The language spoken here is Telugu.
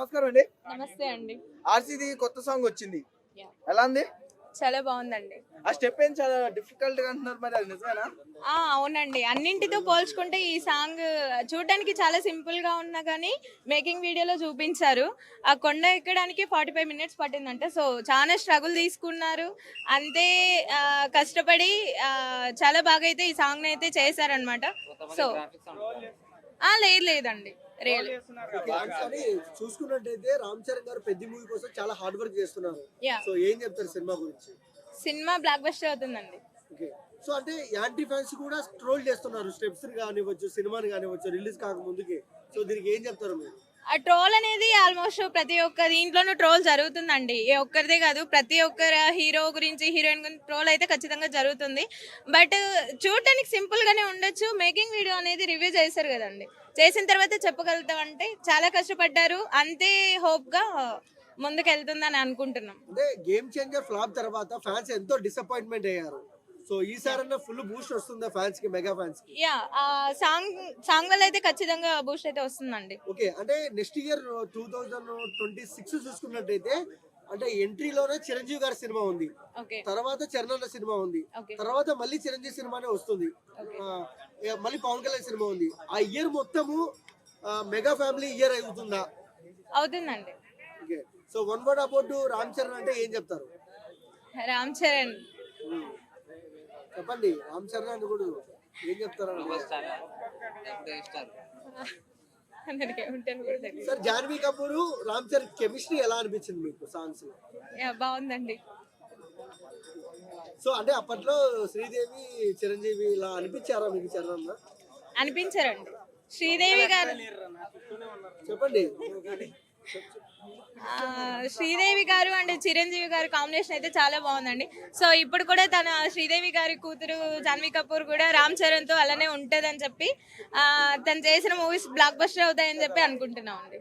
నమస్కారం అండి. నమస్తే అండి. ఆర్సీది కొత్త సాంగ్ వచ్చింది. యాహ్! ఎలా ఉంది? చాలా బాగుందండి. ఆ స్టెప్ ఏం చాలా డిఫికల్ట్ గా అంటున్నారు, మరి అది నిజమేనా? అవునండి. అన్నింటితో పోల్చుకుంటే ఈ సాంగ్ చూడడానికి చాలా సింపుల్‌గా ఉన్నా గానీ, మేకింగ్ వీడియోలో చూపించారు. ఆ కొండ ఎక్కడానికి 45 మినిట్స్ పట్టిందంట. సో, చాలా స్ట్రగుల్ తీసుకున్నారు. అంతే కష్టపడి చాలా బాగా అయితే ఈ సాంగ్‌నైతే చేశారనమాట. సో లేదండి. రియల్. ఓకే. కానీ చూసుకున్నట్టయితే రామ్ చరణ్ గారు పెద్ద మూవీ కోసం చాలా హార్డ్ వర్క్ చేస్తున్నారు. యాహ్! సో ఏం చెప్తారు సినిమా గురించి? సినిమా బ్లాక్ బస్టర్ అవుతుందండి. ఓకే. సో అంటే యాంటీ ఫ్యాన్స్ కూడా ట్రోల్ చేస్తున్నారు. స్టెప్స్ కానివ్వచ్చు, సినిమాని కానివ్వచ్చు రిలీజ్ కాకముందుకే. సో దీనికి ఏం చెప్తారు మీరు? ఆ ట్రోల్ అనేది ఆల్మోస్ట్ ప్రతి ఒక్క దీంట్లోనూ ట్రోల్ జరుగుతుందండి. ఏ ఒక్కరిదే కాదు, ప్రతి ఒక్కరు హీరో గురించి, హీరోయిన్ గురించి ట్రోల్ అయితే ఖచ్చితంగా జరుగుతుంది. బట్ చూడటానికి సింపుల్ గానే ఉండొచ్చు. మేకింగ్ వీడియో అనేది రివ్యూ చేశారు కదండి. చేసిన తర్వాత చెప్పగలుగుతాం అంటే చాలా కష్టపడ్డారు. అంతే హోప్ గా ముందుకెళ్తుందని అనుకుంటున్నాం. అంటే గేమ్ చేంజర్ ఫ్లాప్ తర్వాత ఫ్యాన్స్ ఎంతో డిసప్పాయింట్మెంట్ అయ్యారు. సో ఈసారన్నా ఫుల్ బూస్ట్ వస్తుందా ఫ్యాన్స్ కి, మెగా ఫ్యాన్స్ కి? సాంగ్ వల్ల అయితే ఖచ్చితంగా బూస్ట్ అయితే వస్తుందండి. ఓకే. అంటే నెక్స్ట్ ఇయర్ 2026 చూసుకున్నట్టయితే అంటే ఎంట్రీలోనే చిరంజీవి గారి సినిమా ఉంది, ఓకే తర్వాత చరణ్ సినిమా ఉంది, ఓకే తర్వాత మళ్ళీ చిరంజీవి సినిమానే వస్తుంది, ఓకే ఆ, మళ్ళీ పవన్ కళ్యాణ్ సినిమా ఉంది. ఆ ఇయర్ మొత్తము మెగా ఫ్యామిలీ ఇయర్ అవుతుందా? అవుతుందండి. Okay. So one word about Ram Charan అంటే ఏం చెప్తారు? రామ్ చరణ్ ఉమ్. చెప్పండి. రామ్ చరణ్ అని కూడా ఏం చెప్తారు? అందరికీ ఏమంటారు కూడా తెలియదు. సార్ జాన్వీ కపూర్ రామ్ చరణ్ కెమిస్ట్రీ ఎలా అనిపించింది మీకు సాంగ్స్ లో? బాగుందండి. సో అంటే అప్పట్లో శ్రీదేవి చిరంజీవి ఇలా అనిపించారా మీకు చరణ్ అన్న? అనిపించారండి. శ్రీదేవి గారు చెప్పండి. శ్రీదేవి గారు అండ్ చిరంజీవి గారి కాంబినేషన్ అయితే చాలా బాగుందండి. సో ఇప్పుడు కూడా తన శ్రీదేవి గారి కూతురు జాన్వీ కపూర్ కూడా రామ్ చరణ్ తో అలానే ఉంటదని చెప్పి తను చేసిన మూవీస్ బ్లాక్ బస్టర్ అవుతాయని చెప్పి అనుకుంటున్నాం అండి.